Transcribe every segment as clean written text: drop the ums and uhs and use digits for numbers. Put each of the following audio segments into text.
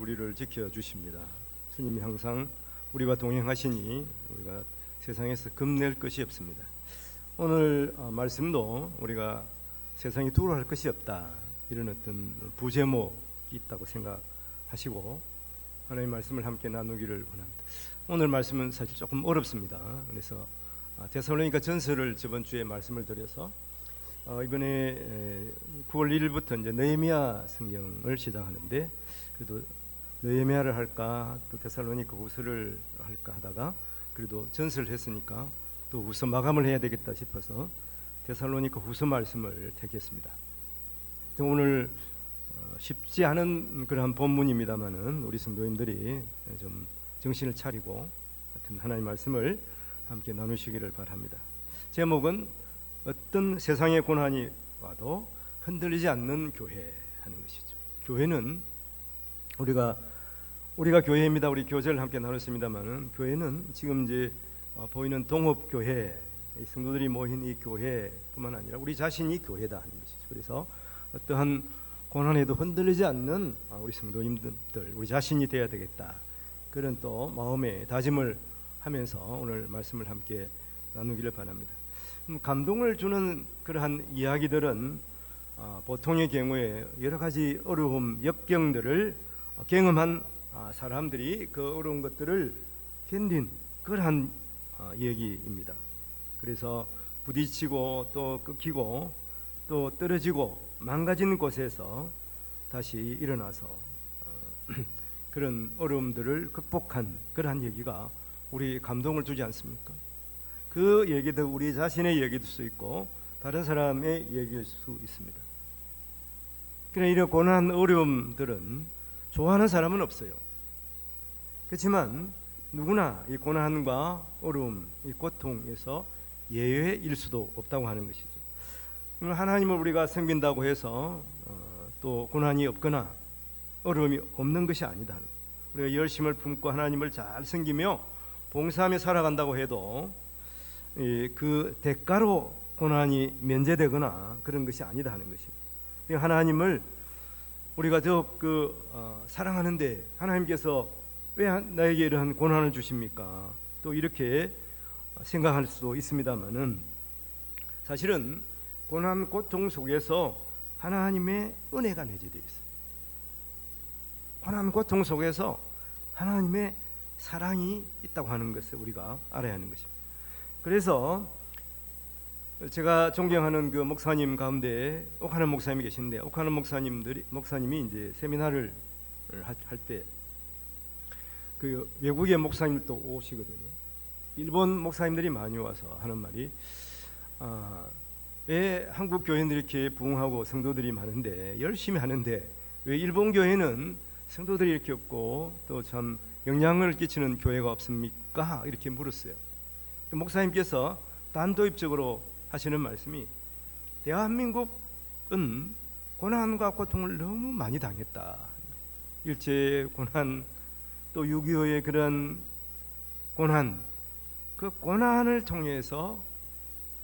우리를 지켜주십니다. 주님이 항상 우리와 동행하시니 우리가 세상에서 겁낼 것이 없습니다. 오늘 말씀도 우리가 세상에 두려워할 것이 없다, 이런 어떤 부제목이 있다고 생각하시고 하나님의 말씀을 함께 나누기를 원합니다. 오늘 말씀은 사실 조금 어렵습니다. 그래서 데살로니가 전서를 저번 주에 말씀을 드려서 이번에 9월 1일부터 이제 느헤미야 성경을 시작하는데, 그래도 느헤미야를 할까 또 데살로니가 후서를 할까 하다가 그래도 전서를 했으니까 또 후서 마감을 해야 되겠다 싶어서 데살로니가 후서 말씀을 택했습니다. 오늘 쉽지 않은 그러한 본문입니다만은 우리 성도님들이 좀 정신을 차리고 같은 하나님의 말씀을 함께 나누시기를 바랍니다. 제목은 어떤 세상의 고난이 와도 흔들리지 않는 교회 하는 것이죠. 교회는 우리가 교회입니다. 우리 교제를 함께 나눴습니다만은 교회는 지금 이제 보이는 동업교회, 성도들이 모인 이 교회뿐만 아니라 우리 자신이 교회다 하는 것이죠. 그래서 어떠한 고난에도 흔들리지 않는 우리 성도님들, 우리 자신이 되어야 되겠다, 그런 또 마음의 다짐을 하면서 오늘 말씀을 함께 나누기를 바랍니다. 감동을 주는 그러한 이야기들은 보통의 경우에 여러 가지 어려움, 역경들을 경험한 사람들이 그 어려운 것들을 견딘 그러한 얘기입니다. 그래서 부딪히고 또 끊기고 또 떨어지고 망가진 곳에서 다시 일어나서 그런 어려움들을 극복한 그러한 얘기가 우리 감동을 주지 않습니까? 그 얘기도 우리 자신의 얘기일 수 있고 다른 사람의 얘기일 수 있습니다. 그러나 이런 고난 어려움들은 좋아하는 사람은 없어요. 그렇지만 누구나 이 고난과 어려움, 이 고통에서 예외일 수도 없다고 하는 것이죠. 하나님을 우리가 섬긴다고 해서 또 고난이 없거나 어려움이 없는 것이 아니다. 우리가 열심을 품고 하나님을 잘 섬기며 봉사하며 살아간다고 해도 그 대가로 고난이 면제되거나 그런 것이 아니다 하는 것입니다. 하나님을 우리가 사랑하는데 하나님께서 왜 나에게 이러한 고난을 주십니까? 또 이렇게 생각할 수도 있습니다만은 사실은 고난 고통 속에서 하나님의 은혜가 내재되어 있어요. 고난 고통 속에서 하나님의 사랑이 있다고 하는 것을 우리가 알아야 하는 것입니다. 그래서 제가 존경하는 그 목사님 가운데 옥하는 목사님이 계신데, 옥하는 목사님이 이제 세미나를 할 때 그 외국의 목사님도 오시거든요. 일본 목사님들이 많이 와서 하는 말이 왜 한국 교회는 이렇게 부흥하고 성도들이 많은데 열심히 하는데 왜 일본 교회는 성도들이 이렇게 없고 또 참 영향을 끼치는 교회가 없습니까? 이렇게 물었어요. 목사님께서 단도입적으로 하시는 말씀이, 대한민국은 고난과 고통을 너무 많이 당했다. 일제 고난, 또 6.25의 그런 고난, 그 고난을 통해서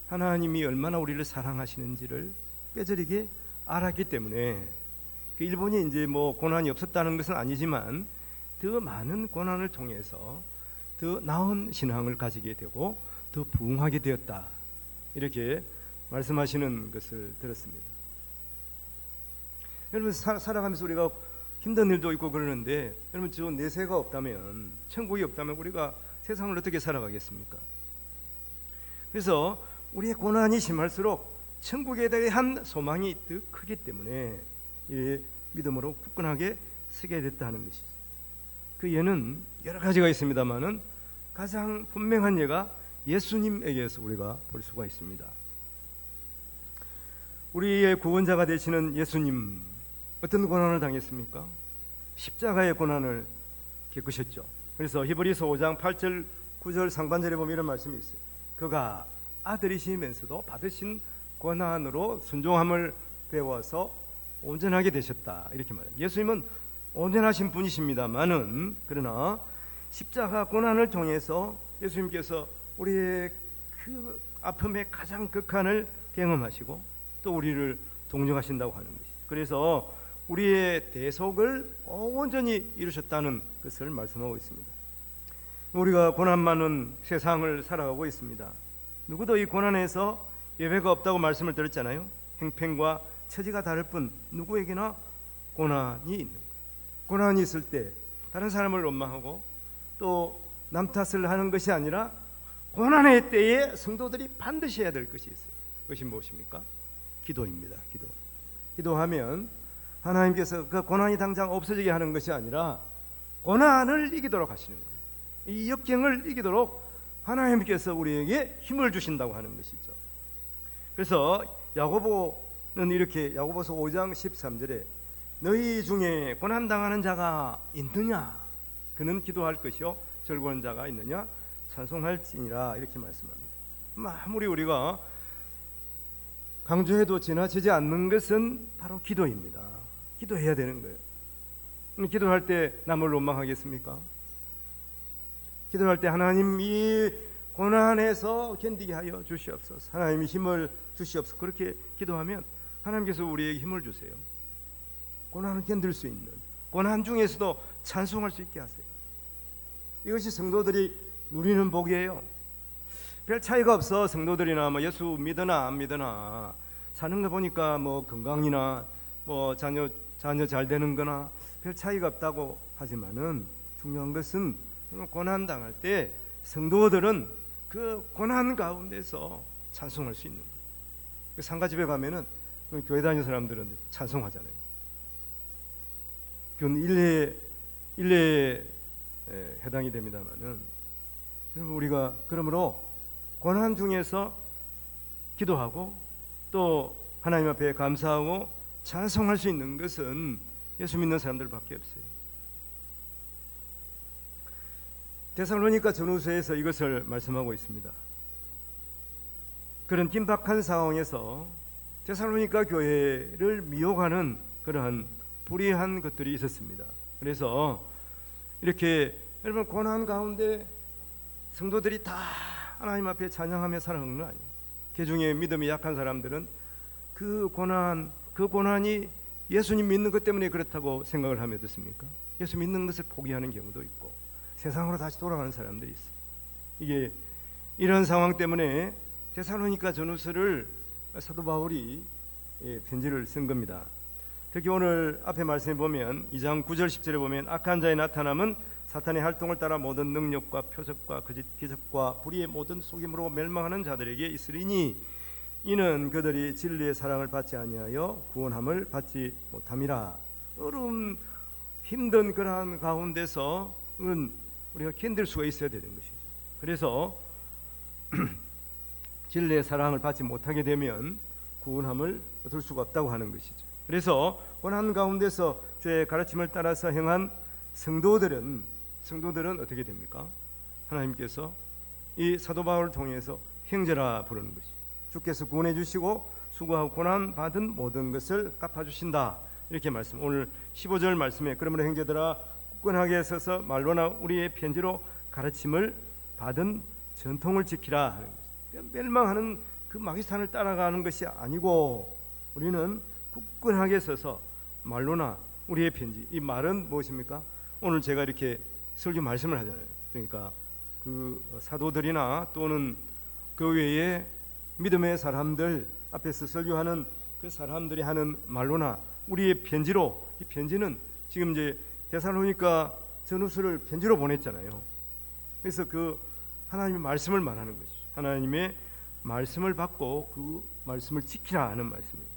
하나님이 얼마나 우리를 사랑하시는지를 뼈저리게 알았기 때문에 일본이 이제 고난이 없었다는 것은 아니지만 더 많은 고난을 통해서 더 나은 신앙을 가지게 되고 더 부흥하게 되었다, 이렇게 말씀하시는 것을 들었습니다. 여러분, 살아가면서 우리가 힘든 일도 있고 그러는데, 여러분, 저 내세가 없다면, 천국이 없다면 우리가 세상을 어떻게 살아가겠습니까? 그래서 우리의 고난이 심할수록 천국에 대한 소망이 더 크기 때문에 이 믿음으로 굳건하게 서게 됐다는 것이죠. 그 예는 여러 가지가 있습니다만은 가장 분명한 예가 예수님에게서 우리가 볼 수가 있습니다. 우리의 구원자가 되시는 예수님, 어떤 고난을 당했습니까? 십자가의 고난을 겪으셨죠. 그래서 히브리서 5장 8절 9절 상반절에 보면 이런 말씀이 있어요. 그가 아들이시면서도 받으신 고난으로 순종함을 배워서 온전하게 되셨다, 이렇게 말합니다. 예수님은 온전하신 분이십니다만은, 그러나 십자가 고난을 통해서 예수님께서 우리의 그 아픔의 가장 극한을 경험하시고 또 우리를 동정하신다고 하는 것이죠. 그래서 우리의 대속을 온전히 이루셨다는 것을 말씀하고 있습니다. 우리가 고난 많은 세상을 살아가고 있습니다. 누구도 이 고난에서 예외가 없다고 말씀을 드렸잖아요. 행편과 처지가 다를 뿐 누구에게나 고난이 있는 거예요. 고난이 있을 때 다른 사람을 원망하고 또 남 탓을 하는 것이 아니라 고난의 때에 성도들이 반드시 해야 될 것이 있어요. 그것이 무엇입니까? 기도입니다. 기도하면 하나님께서 그 고난이 당장 없어지게 하는 것이 아니라 고난을 이기도록 하시는 거예요. 이 역경을 이기도록 하나님께서 우리에게 힘을 주신다고 하는 것이죠. 그래서 야고보는 이렇게 야고보서 5장 13절에 너희 중에 고난당하는 자가 있느냐? 그는 기도할 것이요 즐거운 자가 있느냐? 찬송할지니라. 이렇게 말씀합니다. 아무리 우리가 강조해도 지나치지 않는 것은 바로 기도입니다. 기도해야 되는 거예요. 기도할 때 남을 원망하겠습니까? 기도할 때 하나님 이 고난에서 견디게 하여 주시옵소서, 하나님이 힘을 주시옵소서, 그렇게 기도하면 하나님께서 우리에게 힘을 주세요. 고난을 견딜 수 있는, 고난 중에서도 찬송할 수 있게 하세요. 이것이 성도들이 누리는 복이에요. 별 차이가 없어. 성도들이나 뭐 예수 믿으나 안 믿으나 사는 거 보니까 뭐 건강이나 뭐 자녀 잘 되는 거나 별 차이가 없다고 하지만은 중요한 것은 고난 당할 때 성도들은 그 고난 가운데서 찬송할 수 있는 거예요. 상가집에 가면은 교회 다니는 사람들은 찬송하잖아요. 그건 일례에 해당이 됩니다만은, 우리가 그러므로 고난 중에서 기도하고 또 하나님 앞에 감사하고 찬송할 수 있는 것은 예수 믿는 사람들밖에 없어요. 데살로니가 전후서에서 이것을 말씀하고 있습니다. 그런 긴박한 상황에서 데살로니가 교회를 미혹하는 그러한 불의한 것들이 있었습니다. 그래서 이렇게 여러분 고난 가운데 성도들이 다 하나님 앞에 찬양하며 살아가는 건 아니에요. 그 중에 믿음이 약한 사람들은 그 고난이 예수님 믿는 것 때문에 그렇다고 생각을 하면 어떻습니까? 예수 믿는 것을 포기하는 경우도 있고 세상으로 다시 돌아가는 사람들이 있어요. 이게 이런 상황 때문에 데살로니가 전후서를 사도 바울이 편지를 쓴 겁니다. 특히 오늘 앞에 말씀에 보면 2장 9절 10절에 보면 악한 자의 나타남은 사탄의 활동을 따라 모든 능력과 표적과 거짓 기적과 불의의 모든 속임으로 멸망하는 자들에게 있으리니 이는 그들이 진리의 사랑을 받지 아니하여 구원함을 받지 못함이라. 어려운 힘든 그러한 가운데서는 우리가 견딜 수가 있어야 되는 것이죠. 그래서 진리의 사랑을 받지 못하게 되면 구원함을 얻을 수가 없다고 하는 것이죠. 그래서 고난 가운데서 주의 가르침을 따라서 행한 성도들은 어떻게 됩니까? 하나님께서 이 사도 바울을 통해서 형제라 부르는 것이, 주께서 구원해 주시고 수고하고 고난 받은 모든 것을 갚아 주신다. 이렇게 말씀. 오늘 15절 말씀에 그러므로 형제들아 굳건하게 서서 말로나 우리의 편지로 가르침을 받은 전통을 지키라 하는 것이, 멸망하는 그 마귀산을 따라가는 것이 아니고 우리는 굳건하게 서서 말로나 우리의 편지. 이 말은 무엇입니까? 오늘 제가 이렇게 설교 말씀을 하잖아요. 그러니까 그 사도들이나 또는 그 외에 믿음의 사람들 앞에서 설교하는 그 사람들이 하는 말로나 우리의 편지로, 이 편지는 지금 이제 데살로니가 전후서를 편지로 보냈잖아요. 그래서 그 하나님의 말씀을 말하는 것이죠. 하나님의 말씀을 받고 그 말씀을 지키라 하는 말씀이에요.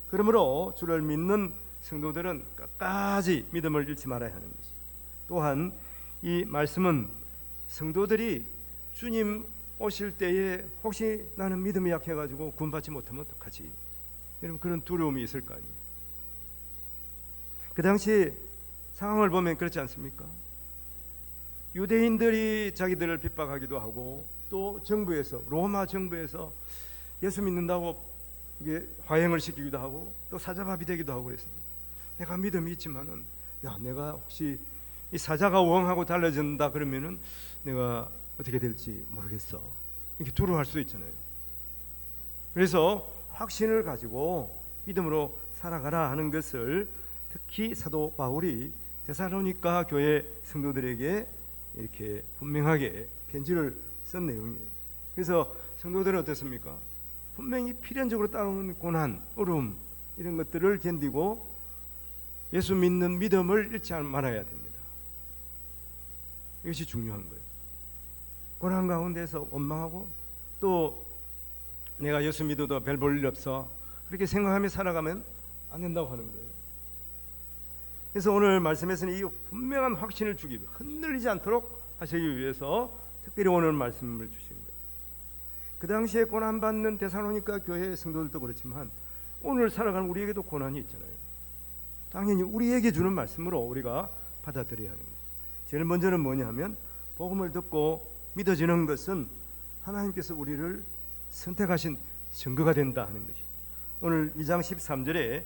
그러므로 주를 믿는 성도들은 끝까지 믿음을 잃지 말아야 하는 것이죠. 또한 이 말씀은 성도들이 주님 오실 때에 혹시 나는 믿음이 약해가지고 구원받지 못하면 어떡하지? 여러분 그런 두려움이 있을 거 아니에요. 그 당시 상황을 보면 그렇지 않습니까? 유대인들이 자기들을 핍박하기도 하고 또 정부에서, 로마 정부에서 예수 믿는다고 이게 화형을 시키기도 하고 또 사자밥이 되기도 하고 그랬습니다. 내가 믿음이 있지만은 야 내가 혹시 이 사자가 왕하고 달라진다 그러면은 내가 어떻게 될지 모르겠어, 이렇게 두려워할 수도 있잖아요. 그래서 확신을 가지고 믿음으로 살아가라 하는 것을 특히 사도 바울이 데살로니가 교회 성도들에게 이렇게 분명하게 편지를 쓴 내용이에요. 그래서 성도들은 어떻습니까? 분명히 필연적으로 따라오는 고난, 어려움 이런 것들을 견디고 예수 믿는 믿음을 잃지 말아야 됩니다. 이것이 중요한 거예요. 고난 가운데서 원망하고 또 내가 예수 믿어도 별 볼 일 없어 그렇게 생각하며 살아가면 안 된다고 하는 거예요. 그래서 오늘 말씀에서는 이 분명한 확신을 주기 위해 흔들리지 않도록 하시기 위해서 특별히 오늘 말씀을 주신 거예요. 그 당시에 고난받는 데살로니가 교회 성도들도 그렇지만 오늘 살아가는 우리에게도 고난이 있잖아요. 당연히 우리에게 주는 말씀으로 우리가 받아들여야 하는 거예요. 제일 먼저는 뭐냐 하면 복음을 듣고 믿어지는 것은 하나님께서 우리를 선택하신 증거가 된다 하는 것이죠. 오늘 2장 13절에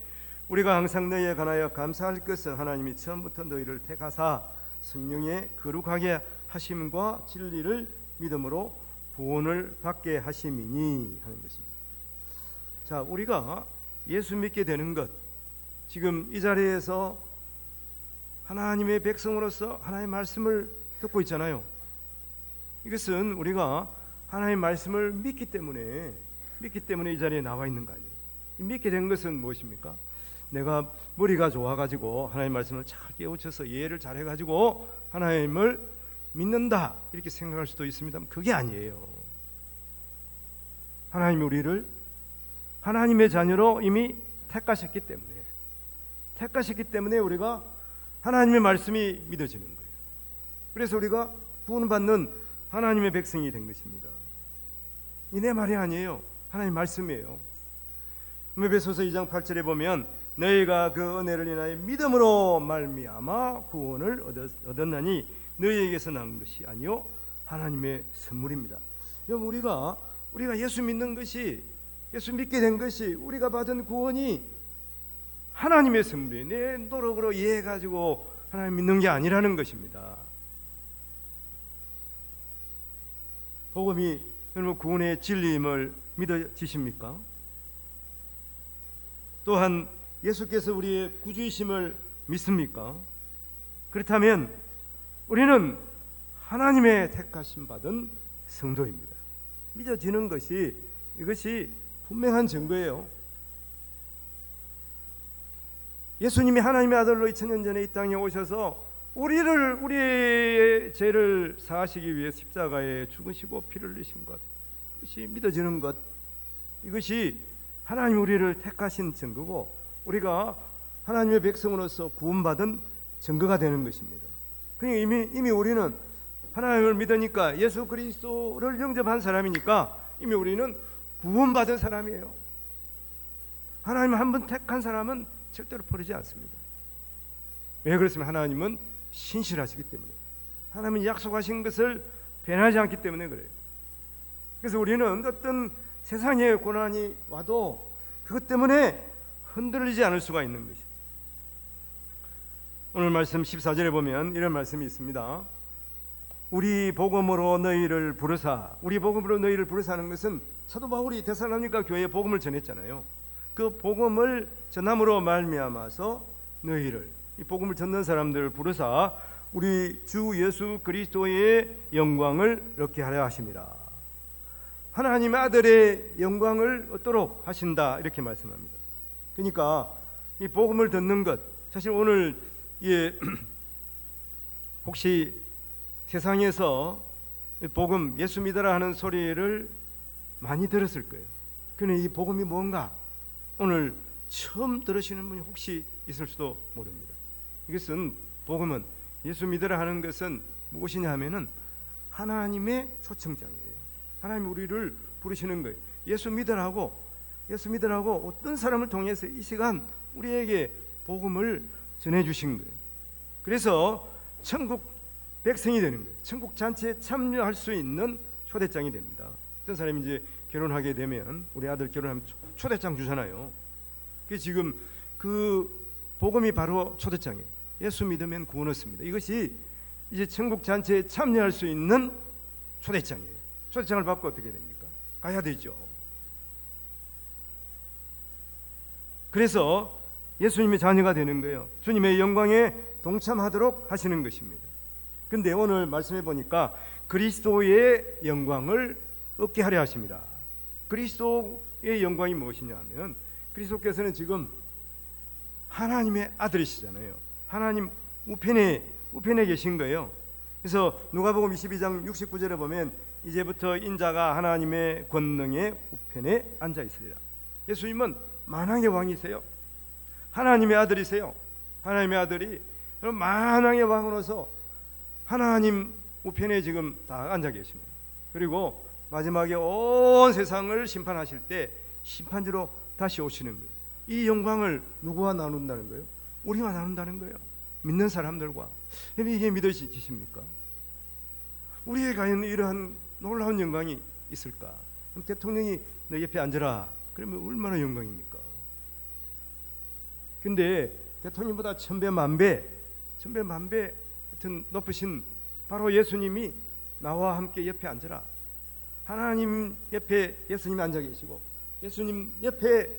우리가 항상 너희에 관하여 감사할 것은 하나님이 처음부터 너희를 택하사 성령에 거룩하게 하심과 진리를 믿음으로 구원을 받게 하심이니 하는 것입니다. 자, 우리가 예수 믿게 되는 것, 지금 이 자리에서 하나님의 백성으로서 하나님의 말씀을 듣고 있잖아요. 이것은 우리가 하나님의 말씀을 믿기 때문에 이 자리에 나와 있는 거 아니에요. 믿게 된 것은 무엇입니까? 내가 머리가 좋아가지고 하나님의 말씀을 잘 깨우쳐서 이해를 잘해가지고 하나님을 믿는다 이렇게 생각할 수도 있습니다만 그게 아니에요. 하나님이 우리를 하나님의 자녀로 이미 택하셨기 때문에 우리가 하나님의 말씀이 믿어지는 거예요. 그래서 우리가 구원받는 하나님의 백성이 된 것입니다. 이 내 말이 아니에요. 하나님 말씀이에요. 에베소서 2장 8절에 보면 너희가 그 은혜를 인하여 믿음으로 말미암아 구원을 얻었나니 너희에게서 난 것이 아니요 하나님의 선물입니다. 여러분 우리가 예수 믿는 것이 예수 믿게 된 것이 우리가 받은 구원이 하나님의 선물이에요. 내 노력으로 이해해가지고 하나님 믿는 게 아니라는 것입니다. 복음이 여러분 구원의 진리임을 믿어지십니까? 또한 예수께서 우리의 구주이심을 믿습니까? 그렇다면 우리는 하나님의 택하심 받은 성도입니다. 믿어지는 것이 이것이 분명한 증거예요. 예수님이 하나님의 아들로 2000년 전에 이 땅에 오셔서 우리의 죄를 사하시기 위해 십자가에 죽으시고 피를 흘리신 것, 그것이 믿어지는 것, 이것이 하나님 우리를 택하신 증거고 우리가 하나님의 백성으로서 구원받은 증거가 되는 것입니다. 그러니까 이미 우리는 하나님을 믿으니까 예수 그리스도를 영접한 사람이니까 이미 우리는 구원받은 사람이에요. 하나님 한 번 택한 사람은 절대로 버리지 않습니다. 왜 그렇습니까? 하나님은 신실하시기 때문에, 하나님은 약속하신 것을 변하지 않기 때문에 그래요. 그래서 우리는 어떤 세상에 고난이 와도 그것 때문에 흔들리지 않을 수가 있는 것이죠. 오늘 말씀 14절에 보면 이런 말씀이 있습니다. 우리 복음으로 너희를 부르사는 것은 사도 바울이 데살로니가 교회에 복음을 전했잖아요. 그 복음을 전함으로 말미암아서 너희를, 이 복음을 전는 사람들을 부르사 우리 주 예수 그리스도의 영광을 얻게 하려 하심이라. 하나님의 아들의 영광을 얻도록 하신다 이렇게 말씀합니다. 그러니까 이 복음을 듣는 것, 사실 오늘 혹시 세상에서 복음 예수 믿어라 하는 소리를 많이 들었을 거예요. 그런데 이 복음이 뭔가 오늘 처음 들으시는 분이 혹시 있을 수도 모릅니다. 이것은 복음은 예수 믿으라 하는 것은 무엇이냐 하면은 하나님의 초청장이에요. 하나님이 우리를 부르시는 거예요. 예수 믿으라고 어떤 사람을 통해서 이 시간 우리에게 복음을 전해주신 거예요. 그래서 천국 백성이 되는 거예요. 천국 잔치에 참여할 수 있는 초대장이 됩니다. 어떤 사람이 이제 결혼하게 되면 우리 아들 결혼하면 초대장 주잖아요. 그 지금 그 복음이 바로 초대장이에요. 예수 믿으면 구원 얻습니다. 이것이 이제 천국 잔치에 참여할 수 있는 초대장이에요. 초대장을 받고 어떻게 됩니까? 가야 되죠. 그래서 예수님의 자녀가 되는 거예요. 주님의 영광에 동참하도록 하시는 것입니다. 근데 오늘 말씀해 보니까 그리스도의 영광을 얻게 하려 하십니다. 그리스도의 영광이 무엇이냐 하면, 그리스도께서는 지금 하나님의 아들이시잖아요. 하나님 우편에 계신 거예요. 그래서 누가복음 22장 69절에 보면 이제부터 인자가 하나님의 권능의 우편에 앉아 있으리라. 예수님은 만왕의 왕이세요. 하나님의 아들이세요. 하나님의 아들이 만왕의 왕으로서 하나님 우편에 지금 다 앉아 계시는 거예요. 그리고 마지막에 온 세상을 심판하실 때 심판지로 다시 오시는 거예요. 이 영광을 누구와 나눈다는 거예요? 우리와 나눈다는 거예요. 믿는 사람들과. 이게 믿어지십니까? 우리에게 과연 이러한 놀라운 영광이 있을까? 그럼 대통령이 너 옆에 앉으라 그러면 얼마나 영광입니까? 근데 대통령보다 천배 만배 하여튼 높으신 바로 예수님이 나와 함께 옆에 앉으라. 하나님 옆에 예수님이 앉아 계시고 예수님 옆에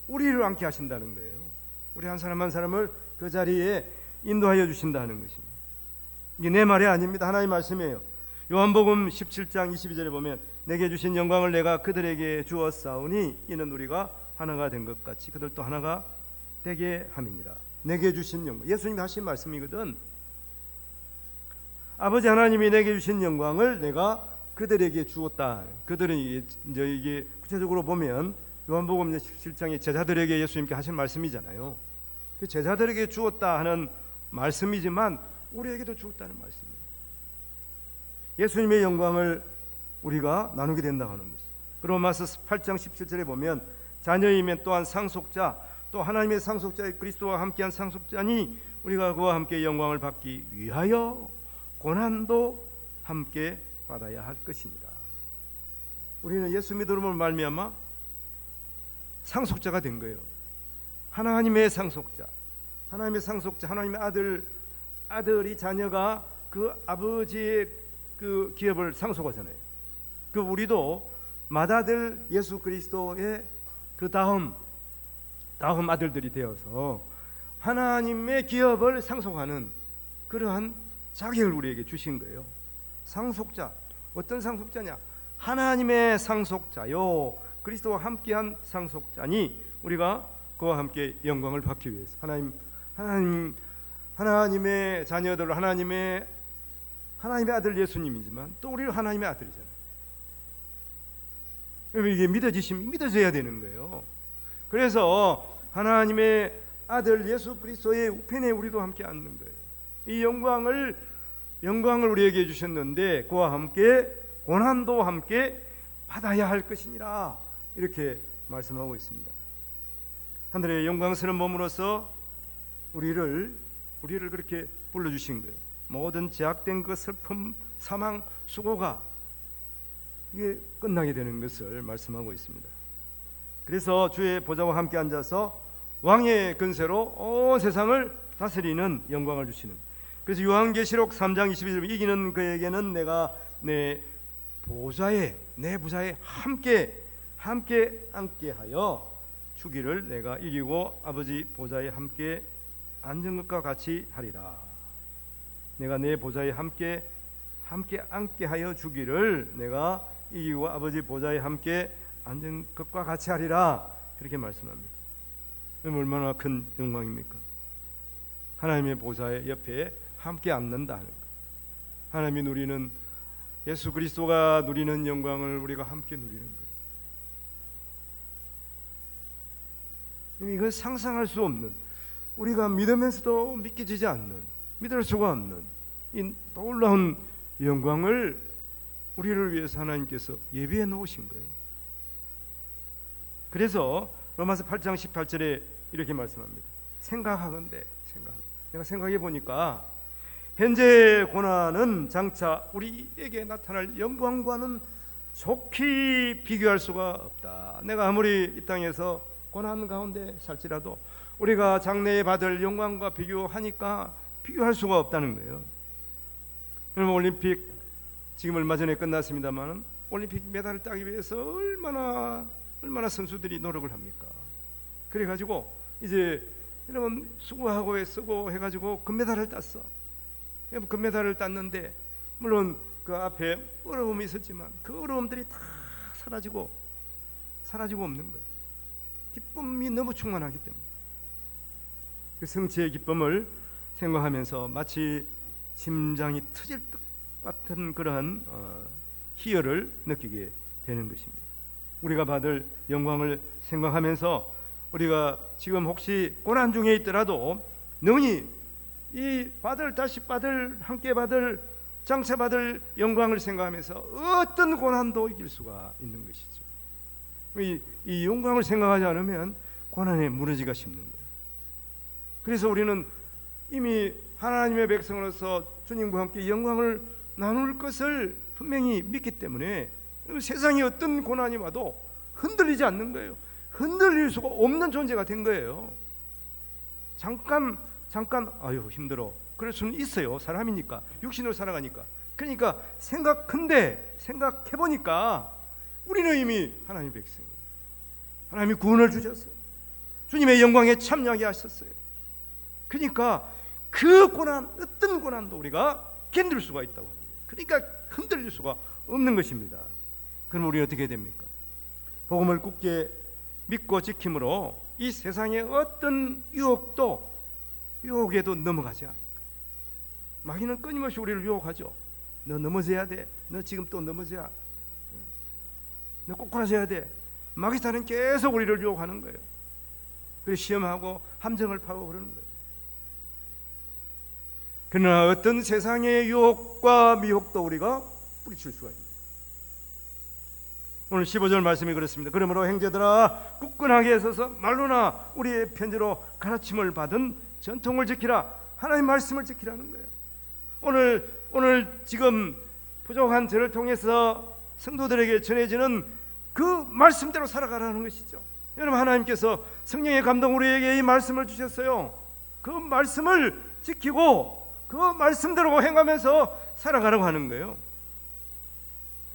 우리를 앉게 하신다는 거예요. 우리 한 사람 한 사람을 그 자리에 인도하여 주신다는 것입니다. 이게 내 말이 아닙니다. 하나님 말씀이에요. 요한복음 17장 22절에 보면 내게 주신 영광을 내가 그들에게 주었사오니 이는 우리가 하나가 된 것 같이 그들도 하나가 되게 함이니라. 내게 주신 영광, 예수님이 하신 말씀이거든. 아버지 하나님이 내게 주신 영광을 내가 그들에게 주었다. 그들은 이게 구체적으로 보면 요한복음 17장에 제자들에게 예수님께 하신 말씀이잖아요. 그 제자들에게 주었다 하는 말씀이지만 우리에게도 주었다는 말씀이에요. 예수님의 영광을 우리가 나누게 된다고 하는 것이죠. 로마서 8장 17절에 보면 자녀이면 또한 상속자, 또 하나님의 상속자의 그리스도와 함께한 상속자니 우리가 그와 함께 영광을 받기 위하여 고난도 함께 받아야 할 것입니다. 우리는 예수 믿음으로 말미암아 상속자가 된 거예요. 하나님의 상속자, 하나님의 아들이 자녀가 그 아버지의 그 기업을 상속하잖아요. 그 우리도 맏아들 예수 그리스도의 그 다음 아들들이 되어서 하나님의 기업을 상속하는 그러한 자격을 우리에게 주신 거예요. 상속자, 어떤 상속자냐? 하나님의 상속자요, 그리스도와 함께한 상속자니 우리가 그와 함께 영광을 받기 위해서 하나님의 자녀들, 하나님의 아들 예수님이지만 또 우리는 하나님의 아들이잖아요. 이게 믿어져야 되는 거예요. 그래서 하나님의 아들 예수 그리스도의 우편에 우리도 함께 앉는 거예요. 이 영광을 우리에게 주셨는데 그와 함께 고난도 함께 받아야 할 것이니라 이렇게 말씀하고 있습니다. 하늘의 영광스러운 몸으로서 우리를 그렇게 불러주신 거예요. 모든 제약된 그 슬픔, 사망, 수고가 이게 끝나게 되는 것을 말씀하고 있습니다. 그래서 주의 보좌와 함께 앉아서 왕의 근세로 온 세상을 다스리는 영광을 주시는. 그래서 요한계시록 3장 22절 이기는 그에게는 내가 내 보좌에 함께 앉게 하여 주기를 내가 이기고 아버지 보좌에 함께 앉은 것과 같이 하리라. 내가 내 보좌에 함께 앉게 하여 주기를 내가 이기고 아버지 보좌에 함께 앉은 것과 같이 하리라. 그렇게 말씀합니다. 얼마나 큰 영광입니까? 하나님의 보좌의 옆에 함께 앉는다는 것. 하나님이 누리는, 예수 그리스도가 누리는 영광을 우리가 함께 누리는 거예요. 이건 상상할 수 없는, 우리가 믿으면서도 믿겨지지 않는, 믿을 수가 없는 이 놀라운 영광을 우리를 위해서 하나님께서 예비해 놓으신 거예요. 그래서 로마서 8장 18절에 이렇게 말씀합니다. 내가 생각해 보니까 현재 고난은 장차 우리에게 나타날 영광과는 좋게 비교할 수가 없다. 내가 아무리 이 땅에서 고난 가운데 살지라도 우리가 장래에 받을 영광과 비교하니까 비교할 수가 없다는 거예요. 여러분, 올림픽 지금 얼마 전에 끝났습니다만 올림픽 메달을 따기 위해서 얼마나 선수들이 노력을 합니까? 그래가지고 이제 여러분 수고하고 애쓰고 해가지고 금메달을 땄어. 금메달을 땄는데 물론 그 앞에 어려움이 있었지만 그 어려움들이 다 사라지고 없는 거예요. 기쁨이 너무 충만하기 때문에. 그 성취의 기쁨을 생각하면서 마치 심장이 터질 것 같은 그러한 희열을 느끼게 되는 것입니다. 우리가 받을 영광을 생각하면서 우리가 지금 혹시 고난 중에 있더라도 능히 이 다시 받을, 함께 받을, 장차 받을 영광을 생각하면서 어떤 고난도 이길 수가 있는 것이죠. 이 영광을 생각하지 않으면 고난에 무너지기가 쉽는 거예요. 그래서 우리는 이미 하나님의 백성으로서 주님과 함께 영광을 나눌 것을 분명히 믿기 때문에 세상에 어떤 고난이 와도 흔들리지 않는 거예요. 흔들릴 수가 없는 존재가 된 거예요. 잠깐 아유 힘들어 그럴 수는 있어요. 사람이니까, 육신으로 살아가니까. 그러니까 생각해보니까 우리는 이미 하나님의 백성이에요. 하나님이 구원을 주셨어요. 주님의 영광에 참여하게 하셨어요. 그러니까 그 고난, 어떤 고난도 우리가 견딜 수가 있다고 하는 거예요. 그러니까 흔들릴 수가 없는 것입니다. 그럼 우리 어떻게 됩니까? 복음을 굳게 믿고 지킴으로 이 세상의 어떤 유혹에도 넘어가지 않을까. 마귀는 끊임없이 우리를 유혹하죠. 너 넘어져야 돼. 너 지금 또 넘어져야. 너 꼬꾸라져야 돼. 마귀사는 계속 우리를 유혹하는 거예요. 그래서 시험하고 함정을 파고 그러는 거예요. 그러나 어떤 세상의 유혹과 미혹도 우리가 뿌리칠 수가 있습니다. 오늘 15절 말씀이 그렇습니다. 그러므로 형제들아 굳건하게 서서 말로나 우리의 편지로 가르침을 받은 전통을 지키라. 하나님의 말씀을 지키라는 거예요. 오늘 지금 부족한 저를 통해서 성도들에게 전해지는 그 말씀대로 살아가라는 것이죠. 여러분, 하나님께서 성령의 감동 우리에게 이 말씀을 주셨어요. 그 말씀을 지키고 그 말씀대로 행하면서 살아가라고 하는 거예요.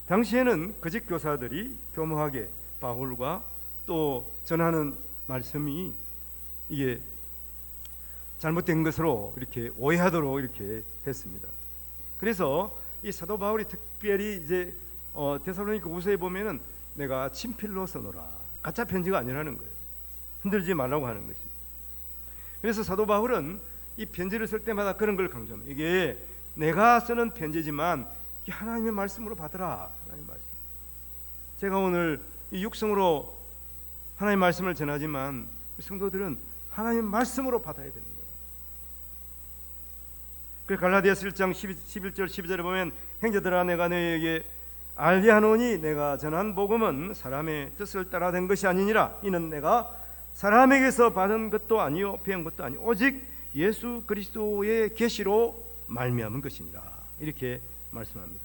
당시에는 거짓 교사들이 교묘하게 바울과 또 전하는 말씀이 이게 잘못된 것으로 이렇게 오해하도록 이렇게 했습니다. 그래서 이 사도 바울이 특별히 이제 데살로니가 후서에 보면은 내가 친필로 써놓으라, 가짜 편지가 아니라는 거예요. 흔들지 말라고 하는 것입니다. 그래서 사도 바울은 이 편지를 쓸 때마다 그런 걸 강조합니다. 이게 내가 쓰는 편지지만 하나님의 말씀으로 받으라. 하나님의 말씀. 제가 오늘 이 육성으로 하나님의 말씀을 전하지만 성도들은 하나님의 말씀으로 받아야 되는 거예요. 그 갈라디아서 1장 11절 12절에 보면 형제들아 내가 너희에게 알리하노니 내가 전한 복음은 사람의 뜻을 따라 된 것이 아니니라. 이는 내가 사람에게서 받은 것도 아니요 배운 것도 아니요 오직 예수 그리스도의 계시로 말미암은 것이니라. 이렇게 말씀합니다.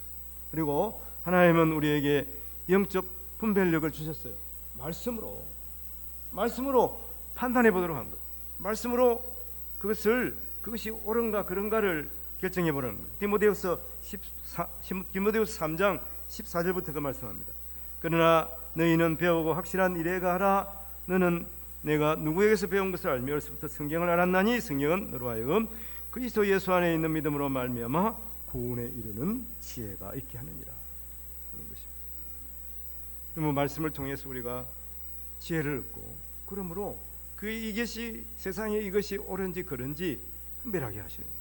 그리고 하나님은 우리에게 영적 분별력을 주셨어요. 말씀으로 판단해 보도록 한 거예요. 말씀으로 그것이 옳은가 그런가를 결정해 보라는 거예요. 디모데후서 3장 14절부터 그 말씀합니다. 그러나 너희는 배우고 확실한 일에 가라. 너는 내가 누구에게서 배운 것을 알며 어려서부터 성경을 알았나니 성경은 너로 하여금 그리스도 예수 안에 있는 믿음으로 말미암아 구원에 이르는 지혜가 있게 하느니라 하는 것입니다. 말씀을 통해서 우리가 지혜를 얻고 그러므로 이것이 세상에 이것이 옳은지 그른지 분별하게 하시는 거예요.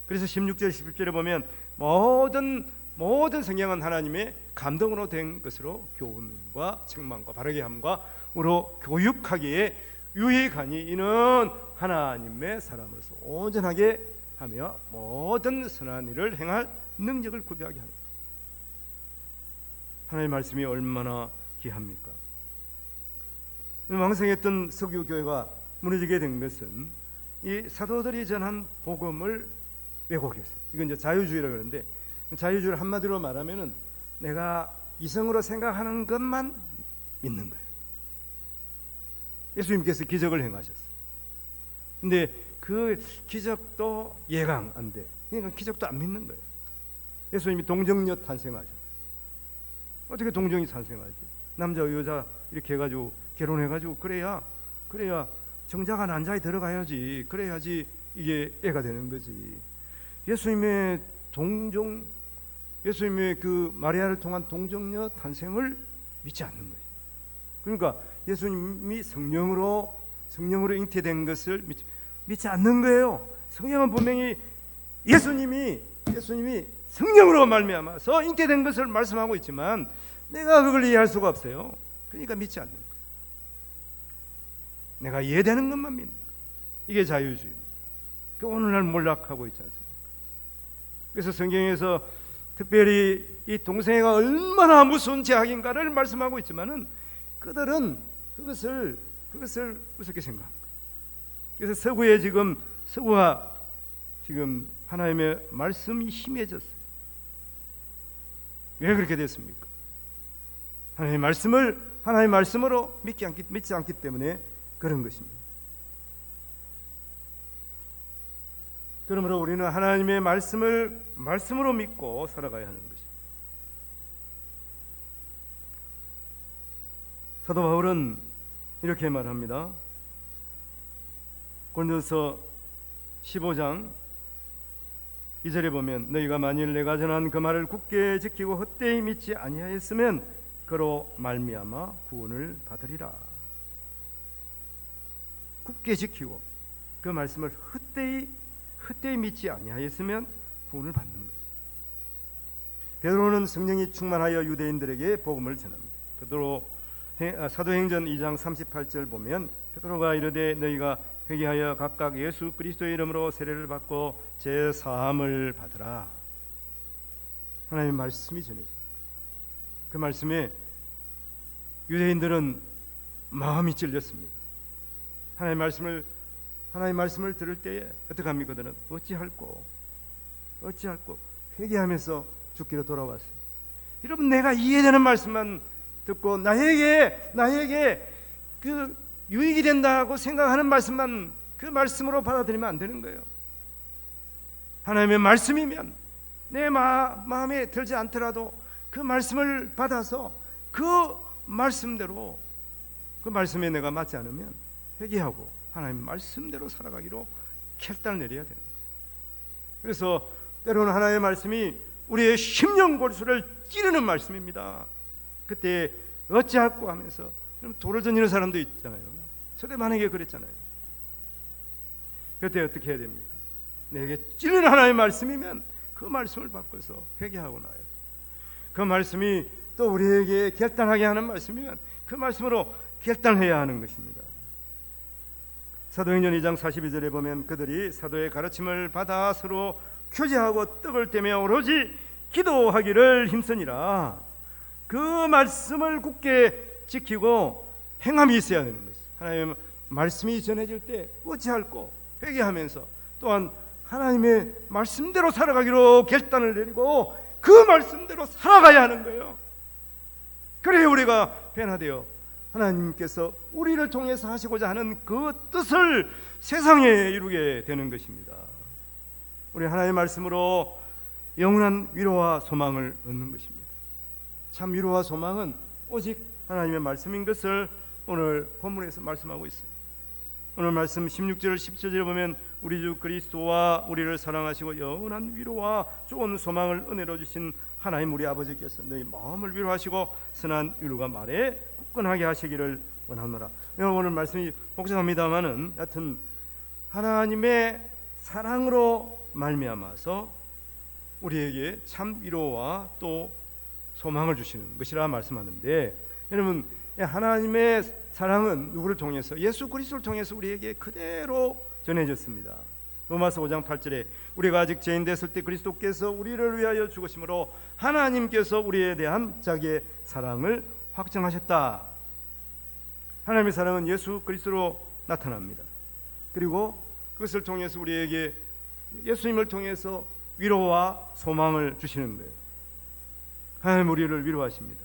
그래서 16절 17절에 보면 모든 성경은 하나님의 감동으로 된 것으로 교훈과 책망과 바르게 함과로 교육하기에 유익하니 이는 하나님의 사람으로서 온전하게 하며 모든 선한 일을 행할 능력을 구비하게 하는 것. 하나님의 말씀이 얼마나 귀합니까? 왕성했던 석유 교회가 무너지게 된 것은 이 사도들이 전한 복음을 왜곡했어요. 이건 이제 자유주의라고 그러는데, 자유주의를 한마디로 말하면은 내가 이성으로 생각하는 것만 믿는 거예요. 예수님께서 기적을 행하셨어요. 근데 그 기적도 예강 안 돼. 그러니까 기적도 안 믿는 거예요. 예수님이 동정녀 탄생하셨어요. 어떻게 동정이 탄생하지? 남자 여자 이렇게 해가지고 결혼해가지고 그래야 정자가 난자에 들어가야지, 그래야지 이게 애가 되는 거지. 예수님의 예수님의 그 마리아를 통한 동정녀 탄생을 믿지 않는 거예요. 그러니까 예수님이 성령으로 잉태된 것을 믿지 않는 거예요. 성경은 분명히 예수님이 성령으로 말미암아서 잉태된 것을 말씀하고 있지만 내가 그걸 이해할 수가 없어요. 그러니까 믿지 않는 거예요. 내가 이해되는 것만 믿는 거예요. 이게 자유주의입니다. 그 오늘날 몰락하고 있지 않습니까? 그래서 성경에서 특별히 이 동생애가 얼마나 무서운 죄악인가를 말씀하고 있지만은 그들은 그것을 우습게 생각한 거예요. 그래서 서구가 지금 하나님의 말씀이 희미해졌어요. 왜 그렇게 됐습니까? 하나님의 말씀으로 믿지 않기 때문에 그런 것입니다. 그러므로 우리는 하나님의 말씀으로 믿고 살아가야 하는 것입니다. 사도 바울은 이렇게 말합니다. 고린도서 15장 2절에 보면 너희가 만일 내가 전한 그 말을 굳게 지키고 헛되이 믿지 아니하였으면 그로 말미암아 구원을 받으리라. 굳게 지키고 그 말씀을 헛되이 믿지 아니하였으면 구원을 받는 거예요. 베드로는 성령이 충만하여 유대인들에게 복음을 전합니다. 사도행전 2장 38절 보면 베드로가 이르되 너희가 회개하여 각각 예수 그리스도의 이름으로 세례를 받고 제 사함을 받으라. 하나님의 말씀이 전해집니다. 그 말씀에 유대인들은 마음이 찔렸습니다. 하나님의 말씀을 들을 때에 어떻게 합니까? 그들은 어찌할꼬 회개하면서 죽기로 돌아왔어요. 여러분, 내가 이해되는 말씀만 듣고 나에게 그 유익이 된다고 생각하는 말씀만 그 말씀으로 받아들이면 안 되는 거예요. 하나님의 말씀이면 내 마음에 들지 않더라도 그 말씀을 받아서 그 말씀대로, 그 말씀에 내가 맞지 않으면 회개하고 하나님 말씀대로 살아가기로 결단을 내려야 되는 거예요. 그래서 때로는 하나님의 말씀이 우리의 심령골수를 찌르는 말씀입니다. 그때 어찌할꼬 하면서 돌을 던지는 사람도 있잖아요. 서대만에게 그랬잖아요. 그때 어떻게 해야 됩니까? 내게 찌르는 하나님의 말씀이면 그 말씀을 바꿔서 회개하고 나아요. 그 말씀이 또 우리에게 결단하게 하는 말씀이면 그 말씀으로 결단해야 하는 것입니다. 사도행전 2장 42절에 보면 그들이 사도의 가르침을 받아 서로 교제하고 떡을 떼며 오로지 기도하기를 힘쓰니라. 그 말씀을 굳게 지키고 행함이 있어야 되는 것이죠. 하나님의 말씀이 전해질 때 어찌할꼬 회개하면서 또한 하나님의 말씀대로 살아가기로 결단을 내리고 그 말씀대로 살아가야 하는 거예요. 그래야 우리가 변화되어 하나님께서 우리를 통해서 하시고자 하는 그 뜻을 세상에 이루게 되는 것입니다. 우리 하나님의 말씀으로 영원한 위로와 소망을 얻는 것입니다. 참 위로와 소망은 오직 하나님의 말씀인 것을 오늘 본문에서 말씀하고 있어요. 오늘 말씀 16절 17절에 보면 우리 주 그리스도와 우리를 사랑하시고 영원한 위로와 좋은 소망을 은혜로 주신 하나님 우리 아버지께서 너희 마음을 위로하시고 선한 위로가 말에 굳건하게 하시기를 원하노라. 오늘 말씀이 복잡합니다마는 여하튼 하나님의 사랑으로 말미암아서 우리에게 참 위로와 또 소망을 주시는 것이라 말씀하는데, 여러분, 하나님의 사랑은 누구를 통해서? 예수 그리스도를 통해서 우리에게 그대로 전해졌습니다. 로마서 5장 8절에 우리가 아직 죄인 됐을 때 그리스도께서 우리를 위하여 죽으심으로 하나님께서 우리에 대한 자기의 사랑을 확정하셨다. 하나님의 사랑은 예수 그리스도로 나타납니다. 그리고 그것을 통해서 우리에게 예수님을 통해서 위로와 소망을 주시는 거예요. 하나님 우리를 위로하십니다.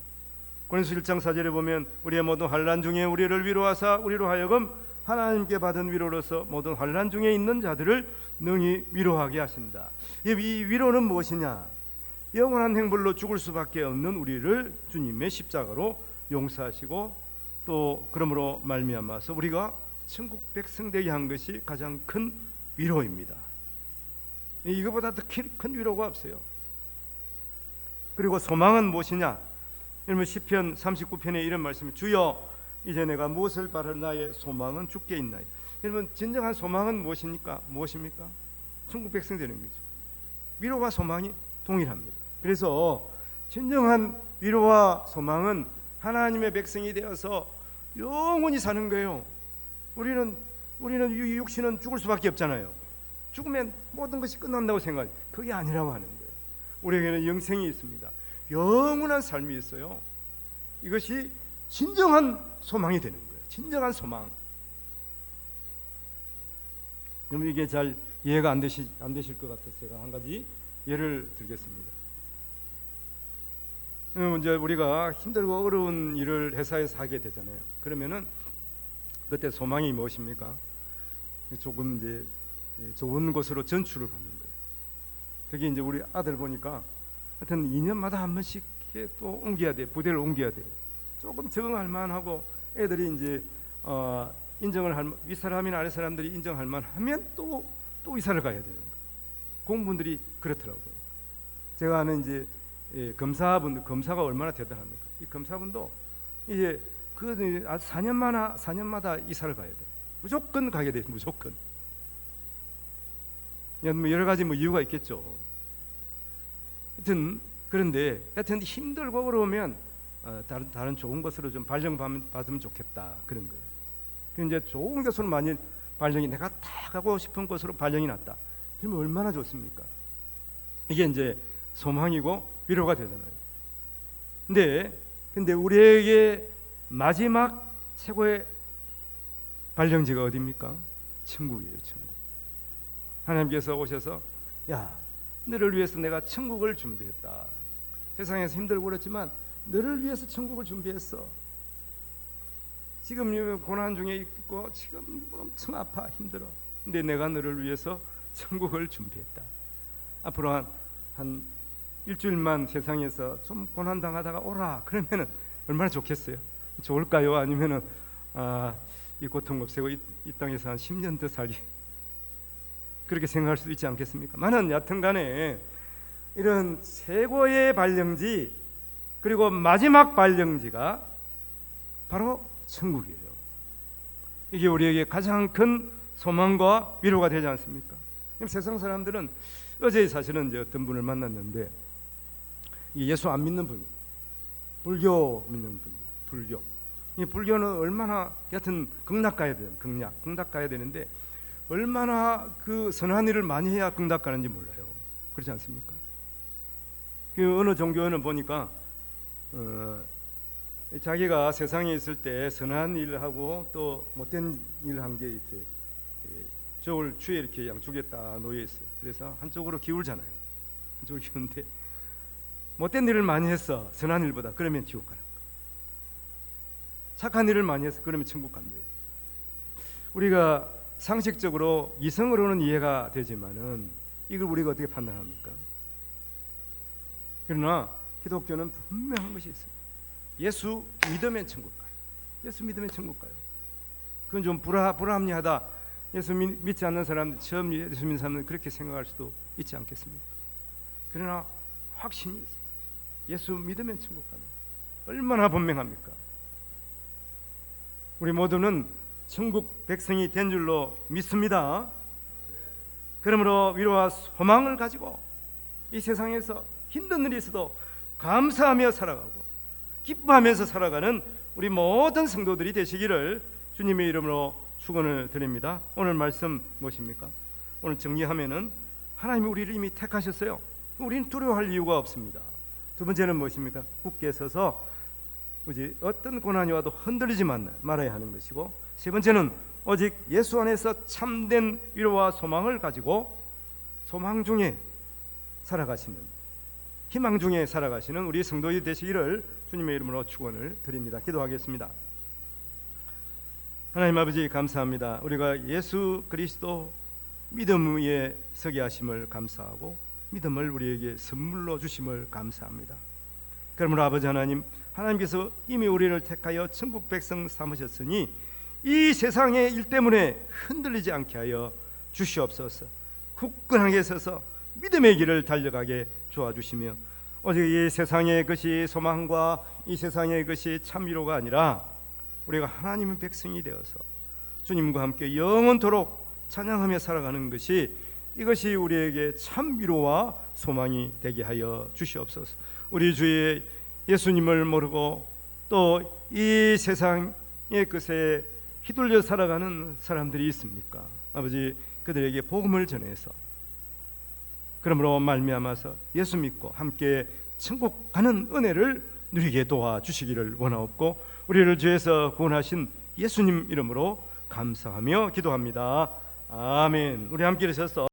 고린도서 1장 4절에 보면 우리의 모든 환난 중에 우리를 위로하사 우리로 하여금 하나님께 받은 위로로서 모든 환난 중에 있는 자들을 능히 위로하게 하신다. 이 위로는 무엇이냐? 영원한 행벌로 죽을 수밖에 없는 우리를 주님의 십자가로 용서하시고 또 그러므로 말미암아서 우리가 천국 백성 되게 한 것이 가장 큰 위로입니다. 이거보다 더 큰 위로가 없어요. 그리고 소망은 무엇이냐? 여러분 시편 39편에 이런 말씀이 주여 이제 내가 무엇을 바랄 나의 소망은 주께 있나이다. 여러분 진정한 소망은 무엇입니까? 천국 백성 되는 거죠. 위로와 소망이 동일합니다. 그래서 진정한 위로와 소망은 하나님의 백성이 되어서 영원히 사는 거예요. 우리는 육신은 죽을 수밖에 없잖아요. 죽으면 모든 것이 끝난다고 생각해요. 그게 아니라고 하는 거예요. 우리에게는 영생이 있습니다. 영원한 삶이 있어요. 이것이 진정한 소망이 되는 거예요. 진정한 소망. 그럼 이게 잘 이해가 안 되실 것 같아서 제가 한 가지 예를 들겠습니다. 이제 우리가 힘들고 어려운 일을 회사에서 하게 되잖아요. 그러면은 그때 소망이 무엇입니까? 조금 이제 좋은 곳으로 전출을 가는 거예요. 특히 이제 우리 아들 보니까 하여튼 2년마다 한 번씩 또 옮겨야 돼. 부대를 옮겨야 돼. 조금 적응할 만하고 애들이 이제 인정을 할 윗사람이나 아랫사람들이 인정할 만하면 또 이사를 가야 되는 거예요. 공무원들이 그렇더라고요. 제가 아는 이제 검사가 얼마나 대단합니까? 이 검사분도 이제 그 4년마다 이사를 가야 돼. 무조건 가게 돼. 무조건. 뭐 여러 가지 이유가 있겠죠. 하여튼 그런데 하여튼 힘들고 그러면 다른 좋은 것으로 좀 발령받으면 좋겠다 그런 거예요. 이제 좋은 것으로 만일 발령이 내가 다 가고 싶은 곳으로 발령이 났다. 그러면 얼마나 좋습니까? 이게 이제 소망이고 위로가 되잖아요. 근데 우리에게 마지막 최고의 발령지가 어디입니까? 천국이에요. 천국. 하나님께서 오셔서 야, 너를 위해서 내가 천국을 준비했다. 세상에서 힘들고 그렇지만 너를 위해서 천국을 준비했어. 지금 고난 중에 있고 지금 엄청 아파 힘들어. 근데 내가 너를 위해서 천국을 준비했다. 앞으로 한 일주일만 세상에서 좀 고난 당하다가 오라. 그러면은 얼마나 좋겠어요? 좋을까요? 아니면은 이 고통 없애고 이 땅에서 한 10년 더 살기 그렇게 생각할 수도 있지 않겠습니까? 많은 여튼간에 이런 최고의 발령지 그리고 마지막 발령지가 바로 천국이에요. 이게 우리에게 가장 큰 소망과 위로가 되지 않습니까? 세상 사람들은 어제 사실은 이제 어떤 분을 만났는데 예수 안 믿는 분, 불교 믿는 분, 불교. 이 불교는 얼마나 여튼 극락 가야 돼요. 극락 가야 되는데 얼마나 그 선한 일을 많이 해야 극락 가는지 몰라요. 그렇지 않습니까? 그 어느 종교는 보니까 자기가 세상에 있을 때 선한 일을 하고 또 못된 일을 한 게 이렇게 저울 주에 이렇게 양쪽에 딱 놓여 있어요. 그래서 한쪽으로 기울잖아요. 한쪽으로 기우는데 못된 일을 많이 했어. 선한 일보다. 그러면 지옥 가는 거예요. 착한 일을 많이 했어. 그러면 천국 간대요. 우리가 상식적으로 이성으로는 이해가 되지만은 이걸 우리가 어떻게 판단합니까? 그러나 기독교는 분명한 것이 있습니다. 예수 믿으면 천국 가요. 예수 믿으면 천국 가요. 그건 좀 불합리하다. 예수 믿지 않는 사람들, 처음 예수 믿는 사람들은 그렇게 생각할 수도 있지 않겠습니까? 그러나 확신이 있어요. 예수 믿으면 천국 가는 거예요. 얼마나 분명합니까? 우리 모두는 천국 백성이 된 줄로 믿습니다. 그러므로 위로와 소망을 가지고 이 세상에서 힘든 일이 있어도 감사하며 살아가고 기뻐하면서 살아가는 우리 모든 성도들이 되시기를 주님의 이름으로 축원을 드립니다. 오늘 말씀 무엇입니까? 오늘 정리하면은 하나님이 우리를 이미 택하셨어요. 우리는 두려워할 이유가 없습니다. 두 번째는 무엇입니까? 굳게 서서 어떤 고난이 와도 흔들리지 말아야 하는 것이고, 세 번째는 오직 예수 안에서 참된 위로와 소망을 가지고 소망 중에 살아가시는, 희망 중에 살아가시는 우리 성도들이 되시기를 주님의 이름으로 축원을 드립니다. 기도하겠습니다. 하나님 아버지 감사합니다. 우리가 예수 그리스도 믿음 위에 서게 하심을 감사하고 믿음을 우리에게 선물로 주심을 감사합니다. 그러므로 아버지 하나님, 하나님께서 이미 우리를 택하여 천국 백성 삼으셨으니 이 세상의 일 때문에 흔들리지 않게 하여 주시옵소서. 굳건하게 서서 믿음의 길을 달려가게 도와주시며, 오직 이 세상의 것이 소망과 이 세상의 것이 참 위로가 아니라 우리가 하나님의 백성이 되어서 주님과 함께 영원토록 찬양하며 살아가는 것이, 이것이 우리에게 참 위로와 소망이 되게 하여 주시옵소서. 우리 주의 예수님을 모르고 또 이 세상의 것에 휘둘려 살아가는 사람들이 있습니까? 아버지, 그들에게 복음을 전해서 그러므로 말미암아서 예수 믿고 함께 천국 가는 은혜를 누리게 도와주시기를 원하옵고, 우리를 죄에서 구원하신 예수님 이름으로 감사하며 기도합니다. 아멘. 우리 함께 일어서서